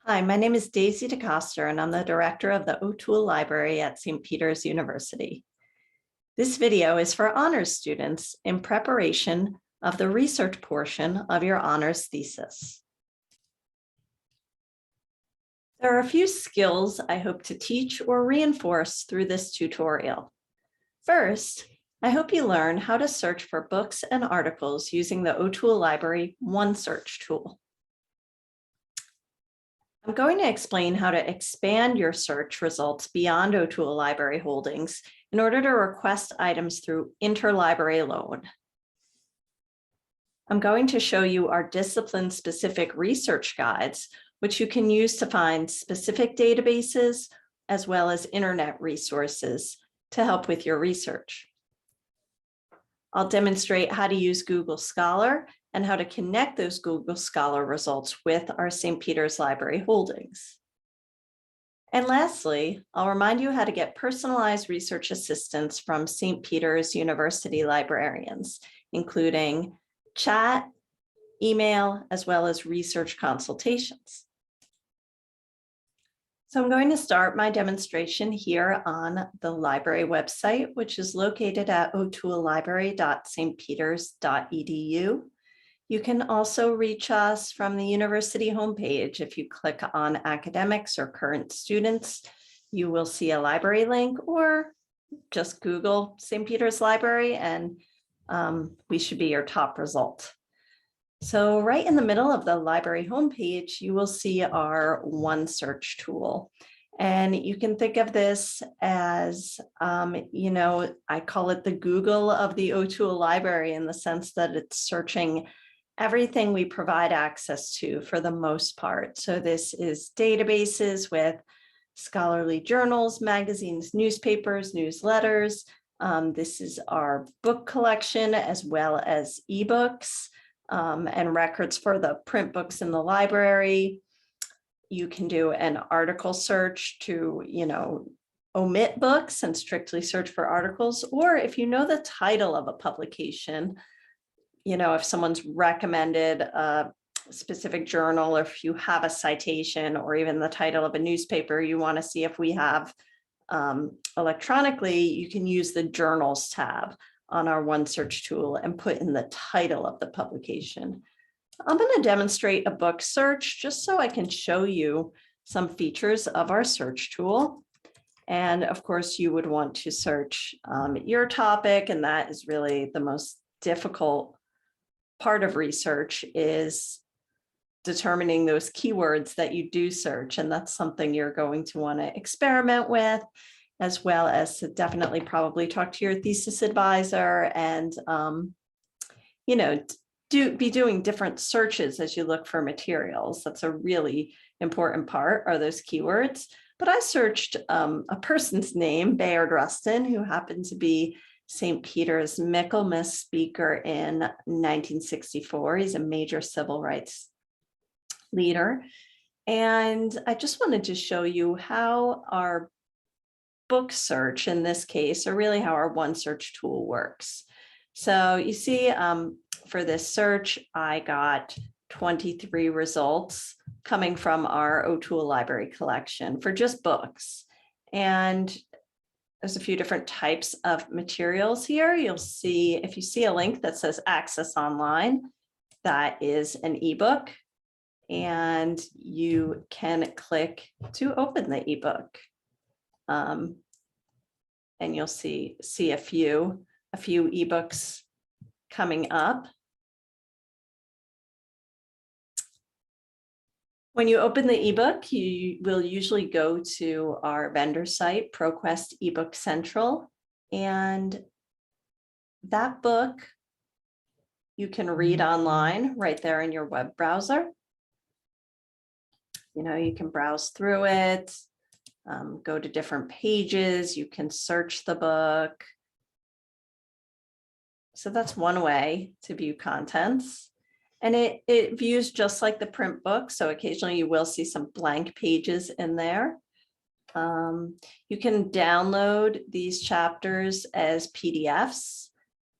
Hi, my name is Daisy DeCoster, and I'm the director of the O'Toole Library at St. Peter's University. This video is for honors students in preparation of the research portion of your honors thesis. There are a few skills I hope to teach or reinforce through this tutorial. First, I hope you learn how to search for books and articles using the O'Toole Library OneSearch tool. I'm going to explain how to expand your search results beyond O'Toole Library holdings in order to request items through InterLibrary Loan. I'm going to show you our discipline-specific research guides, which you can use to find specific databases as well as internet resources to help with your research. I'll demonstrate how to use Google Scholar and how to connect those Google Scholar results with our St. Peter's Library holdings. And lastly, I'll remind you how to get personalized research assistance from St. Peter's University librarians, including chat, email, as well as research consultations. So I'm going to start my demonstration here on the library website, which is located at otoolelibrary.stpeters.edu. You can also reach us from the university homepage. If you click on academics or current students, you will see a library link, or just Google St. Peter's Library and we should be your top result. So right in the middle of the library homepage, you will see our OneSearch tool. And you can think of this as, I call it the Google of the O'Toole Library, in the sense that it's searching everything we provide access to for the most part. So this is databases with scholarly journals, magazines, newspapers, newsletters. This is our book collection, as well as ebooks and records for the print books in the library. You can do an article search to, omit books and strictly search for articles. Or if you know the title of a publication, if someone's recommended a specific journal, or if you have a citation or even the title of a newspaper you want to see if we have electronically, you can use the Journals tab on our OneSearch tool and put in the title of the publication. I'm going to demonstrate a book search just so I can show you some features of our search tool. And of course, you would want to search your topic, and that is really the most difficult part of research, is determining those keywords that you do search. And that's something you're going to want to experiment with, as well as to definitely probably talk to your thesis advisor and, be doing different searches as you look for materials. That's a really important part, are those keywords. But I searched a person's name, Bayard Rustin, who happened to be St. Peter's Michaelmas speaker in 1964. He's a major civil rights leader. And I just wanted to show you how our book search, in this case, or really how our OneSearch tool works. So you see, for this search, I got 23 results coming from our O'Toole Library collection for just books. And there's a few different types of materials here. You'll see, if you see a link that says Access Online, that is an ebook. And you can click to open the ebook. And you'll see a few ebooks coming up. When you open the ebook, you will usually go to our vendor site, ProQuest eBook Central, and that book you can read online right there in your web browser. You can browse through it, go to different pages, you can search the book. So that's one way to view contents. And it views just like the print book. So occasionally you will see some blank pages in there. You can download these chapters as PDFs.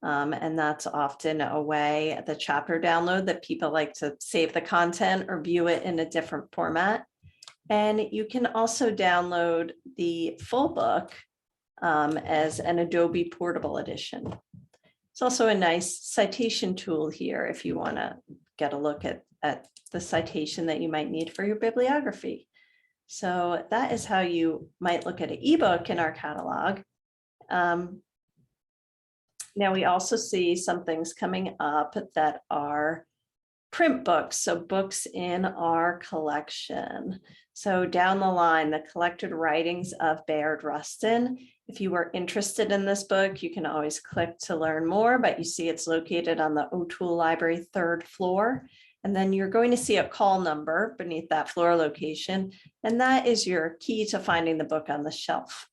And that's often a way, the chapter download, that people like to save the content or view it in a different format. And you can also download the full book as an Adobe Portable Edition. It's also a nice citation tool here if you want to get a look at the citation that you might need for your bibliography. So that is how you might look at an ebook in our catalog. Now we also see some things coming up that are print books, so books in our collection. So down the line, the collected writings of Bayard Rustin. If you were interested in this book, you can always click to learn more, but you see it's located on the O'Toole Library 3rd floor. And then you're going to see a call number beneath that floor location, and that is your key to finding the book on the shelf.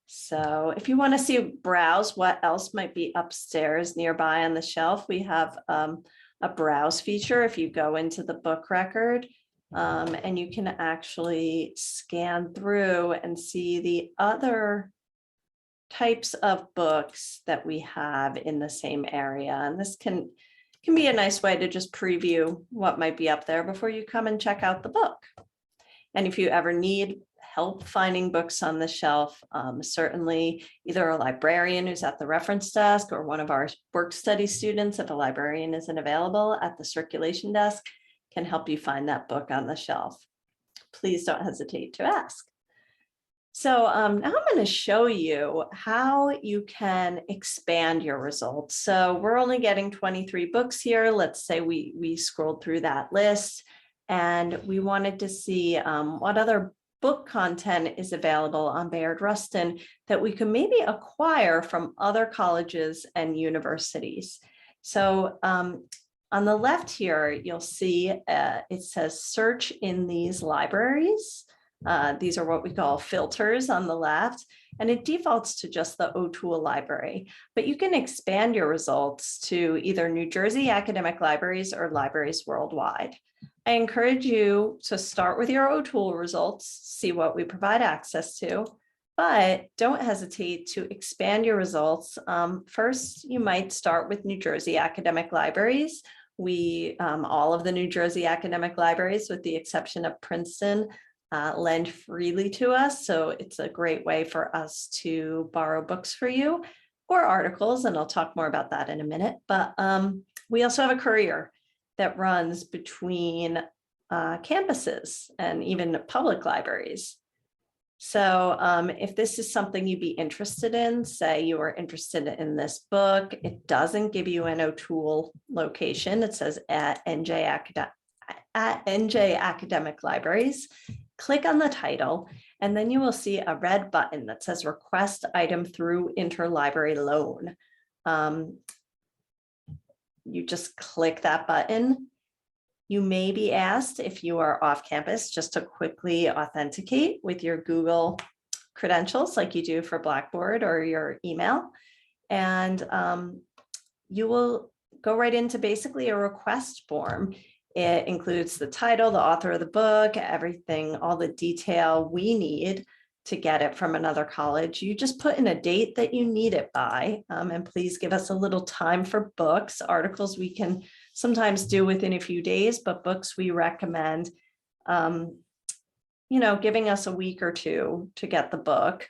So if you want to see, browse what else might be upstairs nearby on the shelf, we have a browse feature if you go into the book record, and you can actually scan through and see the other types of books that we have in the same area. And this can be a nice way to just preview what might be up there before you come and check out the book. And if you ever need help finding books on the shelf, certainly either a librarian who's at the reference desk or one of our work study students, if a librarian isn't available at the circulation desk, can help you find that book on the shelf. Please don't hesitate to ask. So now I'm going to show you how you can expand your results. So we're only getting 23 books here. Let's say we scrolled through that list and we wanted to see what other book content is available on Bayard Rustin that we could maybe acquire from other colleges and universities. So on the left here, you'll see it says search in these libraries. These are what we call filters on the left, and it defaults to just the O'Toole Library, but you can expand your results to either New Jersey academic libraries or libraries worldwide. I encourage you to start with your O'Toole results, see what we provide access to, but don't hesitate to expand your results. First, you might start with New Jersey academic libraries. All of the New Jersey academic libraries, with the exception of Princeton, lend freely to us. So it's a great way for us to borrow books for you or articles, and I'll talk more about that in a minute. But we also have a courier that runs between campuses and even public libraries. So if this is something you'd be interested in, say you are interested in this book, it doesn't give you an O'Toole location. It says at NJ Academic Libraries. Click on the title, and then you will see a red button that says request item through InterLibrary Loan. You just click that button. You may be asked, if you are off campus, just to quickly authenticate with your Google credentials like you do for Blackboard or your email. And you will go right into basically a request form. It includes the title, the author of the book, everything, all the detail we need to get it from another college. You just put in a date that you need it by, and please give us a little time for books. Articles we can sometimes do within a few days, but books we recommend, giving us a week or two to get the book,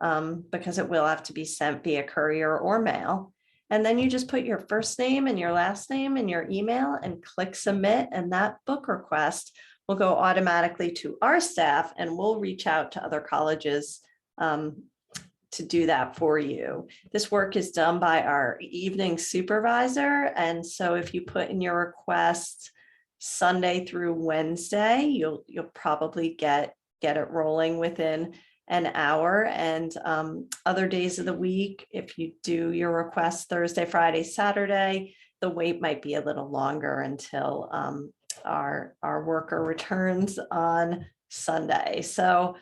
because it will have to be sent via courier or mail. And then you just put your first name and your last name and your email and click submit, and that book request will go automatically to our staff, and we'll reach out to other colleges to do that for you. This work is done by our evening supervisor. And so if you put in your request Sunday through Wednesday, you'll probably get it rolling within an hour. And other days of the week, if you do your request Thursday, Friday, Saturday, the wait might be a little longer until our worker returns on Sunday. So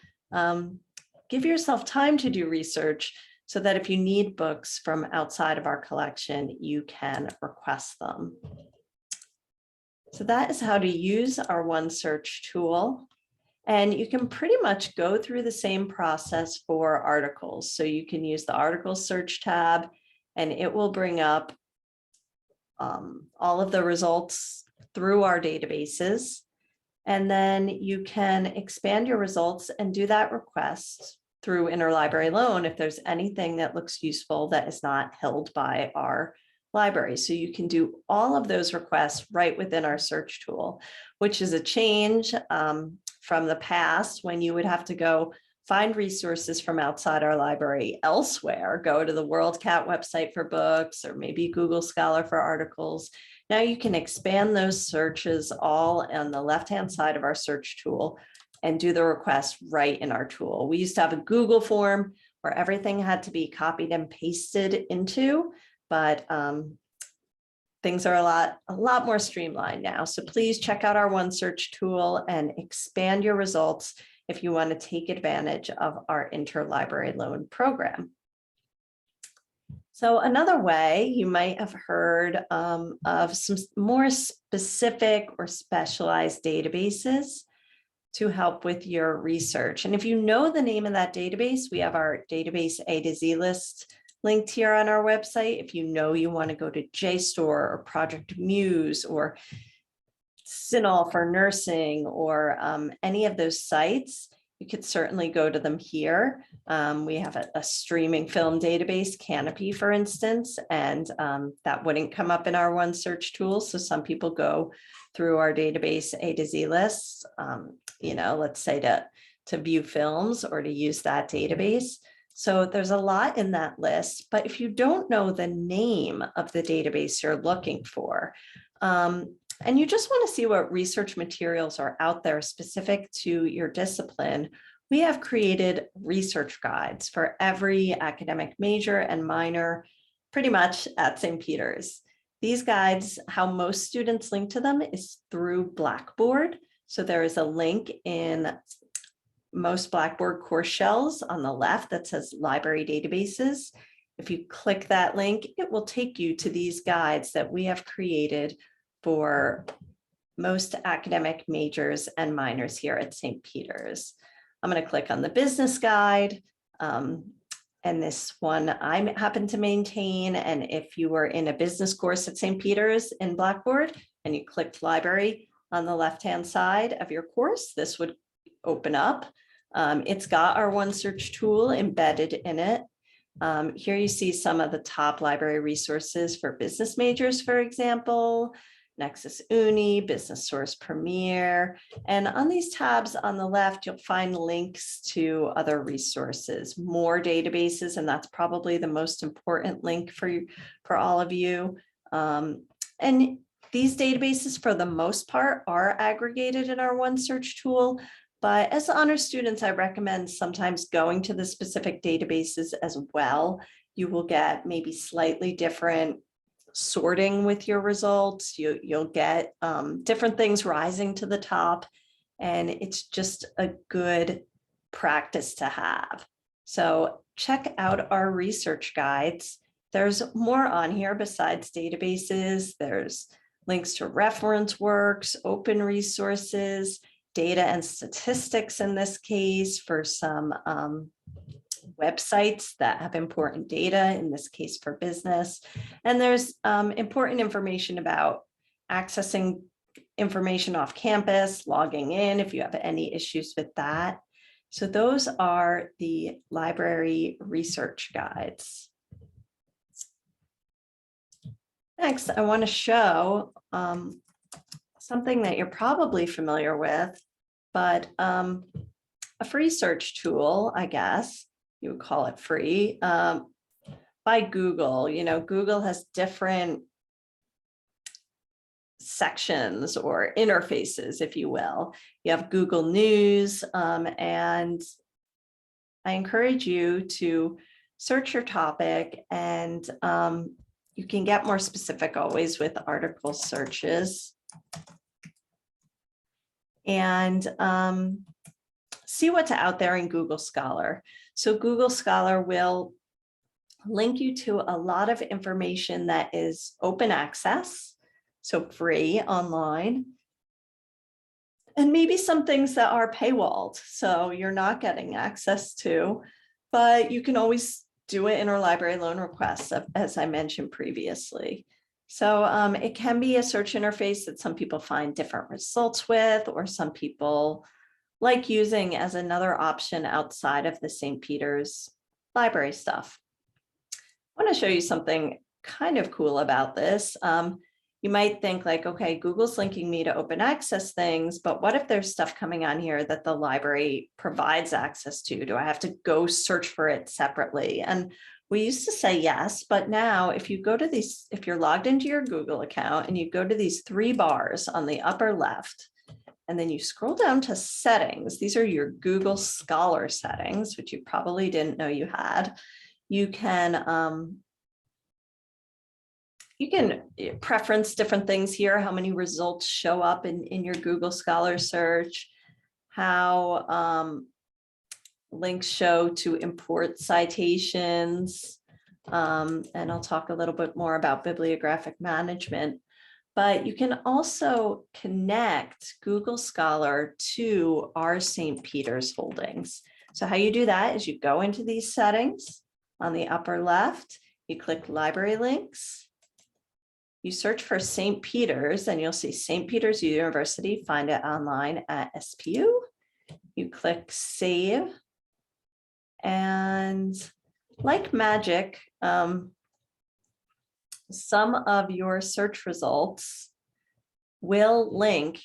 give yourself time to do research so that if you need books from outside of our collection, you can request them. So that is how to use our OneSearch tool. And you can pretty much go through the same process for articles. So you can use the article search tab, and it will bring up all of the results through our databases. And then you can expand your results and do that request through InterLibrary Loan if there's anything that looks useful that is not held by our library. So you can do all of those requests right within our search tool, which is a change from the past when you would have to go find resources from outside our library elsewhere, go to the WorldCat website for books, or maybe Google Scholar for articles. Now you can expand those searches all on the left-hand side of our search tool and do the request right in our tool. We used to have a Google form where everything had to be copied and pasted into, but things are a lot more streamlined now. So please check out our OneSearch tool and expand your results if you want to take advantage of our InterLibrary Loan program. So another way you might have heard of some more specific or specialized databases to help with your research. And if you know the name of that database, we have our database A to Z list linked here on our website. If you know you want to go to JSTOR or Project Muse or CINAHL for nursing or any of those sites, you could certainly go to them here. We have a streaming film database, Canopy, for instance, and that wouldn't come up in our OneSearch tool. So some people go through our database A to Z lists, let's say to view films or to use that database. So there's a lot in that list, but if you don't know the name of the database you're looking for, and you just want to see what research materials are out there specific to your discipline, we have created research guides for every academic major and minor, pretty much at St. Peter's. These guides, how most students link to them is through Blackboard. So there is a link in most Blackboard course shells on the left that says library databases. If you click that link, it will take you to these guides that we have created for most academic majors and minors here at St. Peter's. I'm going to click on the business guide. And this one I happen to maintain. And if you were in a business course at St. Peter's in Blackboard and you clicked library on the left-hand side of your course, this would open up. It's got our OneSearch tool embedded in it. Here you see some of the top library resources for business majors, for example, Nexus Uni, Business Source Premier. And on these tabs on the left, you'll find links to other resources, more databases, and that's probably the most important link for all of you. And these databases, for the most part, are aggregated in our OneSearch tool. But as honors students, I recommend sometimes going to the specific databases as well. You will get maybe slightly different sorting with your results. You'll get different things rising to the top, and it's just a good practice to have. So check out our research guides. There's more on here besides databases. There's links to reference works, open resources, data and statistics in this case for some websites that have important data, in this case for business. And there's important information about accessing information off campus, logging in if you have any issues with that. So those are the library research guides. Next, I want to show something that you're probably familiar with, but a free search tool, I guess you would call it free, by Google. Google has different sections or interfaces, if you will. You have Google News, and I encourage you to search your topic, and you can get more specific always with article searches. And see what's out there in Google Scholar. So Google Scholar will link you to a lot of information that is open access, so free online, and maybe some things that are paywalled, so you're not getting access to, but you can always do it in our library loan requests, as I mentioned previously. So it can be a search interface that some people find different results with, or some people like using as another option outside of the St. Peter's library stuff. I want to show you something kind of cool about this. You might think like, okay, Google's linking me to open access things, but what if there's stuff coming on here that the library provides access to? Do I have to go search for it separately? And we used to say yes, but now if you go to these, if you're logged into your Google account and you go to these 3 bars on the upper left, and then you scroll down to settings, these are your Google Scholar settings, which you probably didn't know you had. You can preference different things here, how many results show up in your Google Scholar search, how links show to import citations, and I'll talk a little bit more about bibliographic management. But you can also connect Google Scholar to our St. Peter's holdings. So how you do that is you go into these settings on the upper left, you click Library Links, you search for St. Peter's, and you'll see St. Peter's University, find it online at SPU. You click Save, and like magic, some of your search results will link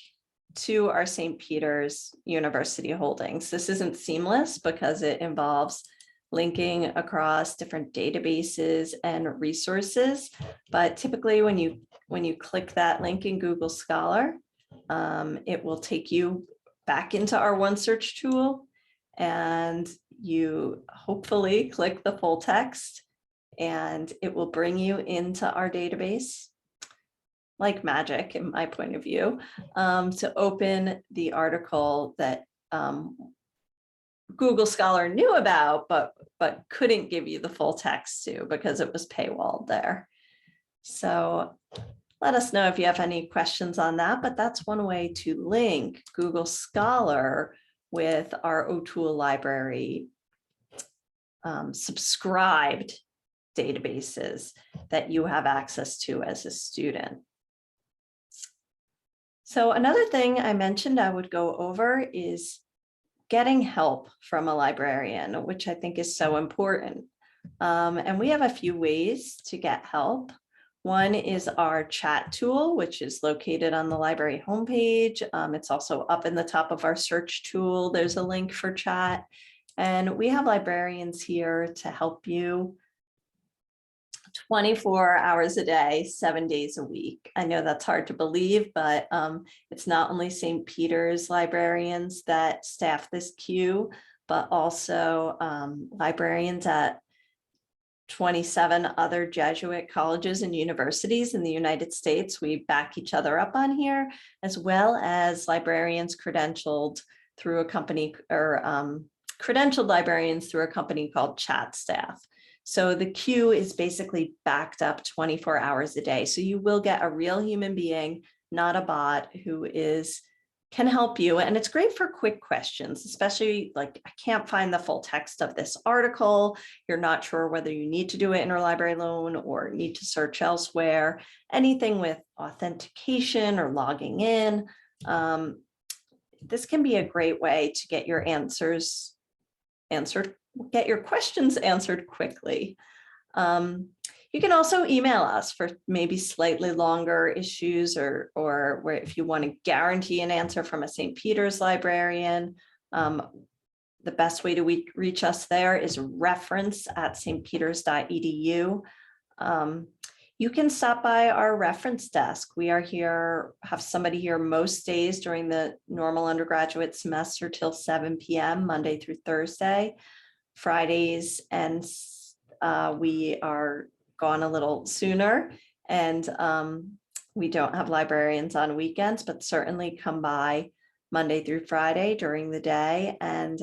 to our St. Peter's University holdings. This isn't seamless because it involves linking across different databases and resources, but typically when you click that link in Google Scholar, it will take you back into our OneSearch tool, and you hopefully click the full text, and it will bring you into our database, like magic in my point of view, to open the article that Google Scholar knew about, but couldn't give you the full text to because it was paywalled there. So let us know if you have any questions on that, but that's one way to link Google Scholar with our O'Toole Library subscribed databases that you have access to as a student. So another thing I mentioned I would go over is getting help from a librarian, which I think is so important. And we have a few ways to get help. One is our chat tool, which is located on the library homepage. It's also up in the top of our search tool. There's a link for chat. And we have librarians here to help you 24 hours a day, 7 days a week. I know that's hard to believe, but it's not only St. Peter's librarians that staff this queue, but also librarians at 27 other Jesuit colleges and universities in the United States. We back each other up on here, as well as librarians credentialed through a company, or credentialed librarians through a company called Chat Staff. So the queue is basically backed up 24 hours a day. So you will get a real human being, not a bot, who can help you. And it's great for quick questions, especially like, I can't find the full text of this article. You're not sure whether you need to do an interlibrary loan or need to search elsewhere. Anything with authentication or logging in. This can be a great way to get your answers answered, get your questions answered quickly. You can also email us for maybe slightly longer issues, or where if you want to guarantee an answer from a St. Peter's librarian. The best way to reach us there is reference@stpeters.edu. You can stop by our reference desk. We are here, have somebody here most days during the normal undergraduate semester till 7 p.m. Monday through Thursday. Fridays and we are gone a little sooner, and we don't have librarians on weekends, but certainly come by Monday through Friday during the day and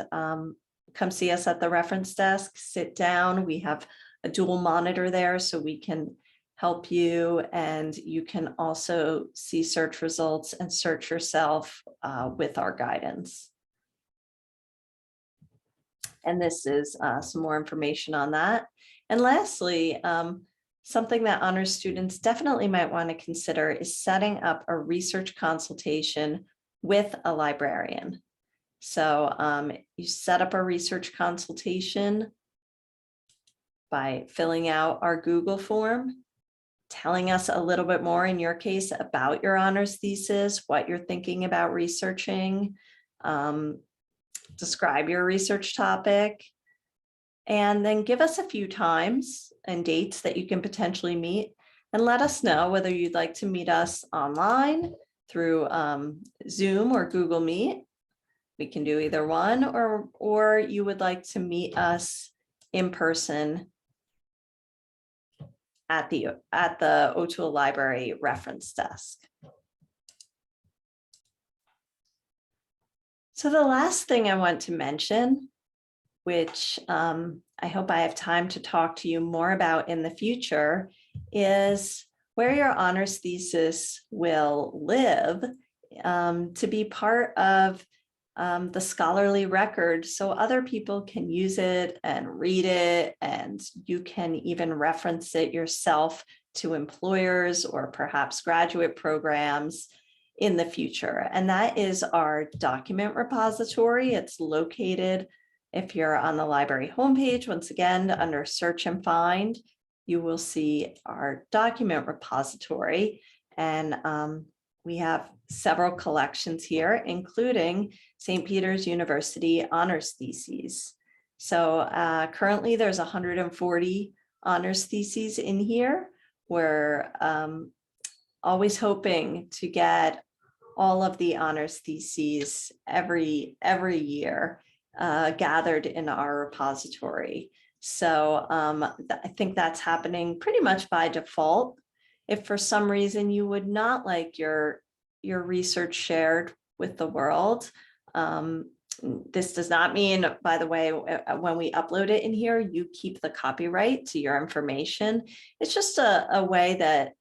come see us at the reference desk, sit down. We have a dual monitor there so we can help you, and you can also see search results and search yourself with our guidance. And this is some more information on that. And lastly, something that honors students definitely might want to consider is setting up a research consultation with a librarian. So you set up a research consultation by filling out our Google form, telling us a little bit more, in your case, about your honors thesis, what you're thinking about researching, describe your research topic, and then give us a few times and dates that you can potentially meet, and let us know whether you'd like to meet us online through Zoom or Google Meet. We can do either one, or you would like to meet us in person at the O'Toole Library reference desk. So the last thing I want to mention, which I hope I have time to talk to you more about in the future, is where your honors thesis will live, to be part of the scholarly record, so other people can use it and read it, and you can even reference it yourself to employers or perhaps graduate programs in the future. And that is our document repository. It's located, if you're on the library homepage, once again, under search and find, you will see our document repository. And we have several collections here, including St. Peter's University honors theses. So currently there's 140 honors theses in here. We're always hoping to get all of the honors theses every year gathered in our repository. So I think that's happening pretty much by default. If for some reason you would not like your research shared with the world, this does not mean, by the way, when we upload it in here, you keep the copyright to your information. It's just a way that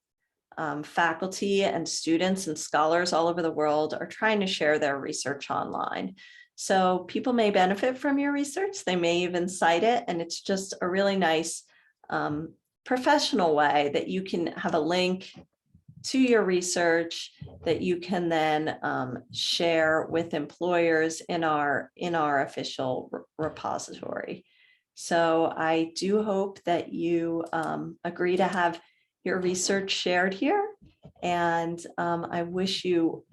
faculty and students and scholars all over the world are trying to share their research online. So people may benefit from your research. They may even cite it. And it's just a really nice professional way that you can have a link to your research that you can then share with employers in our official repository. So I do hope that you agree to have your research shared here, and I wish you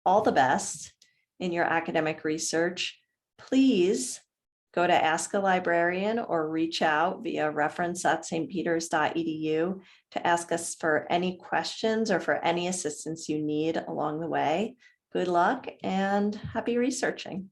all the best in your academic research. Please go to Ask a Librarian or reach out via reference@stpeters.edu to ask us for any questions or for any assistance you need along the way. Good luck and happy researching.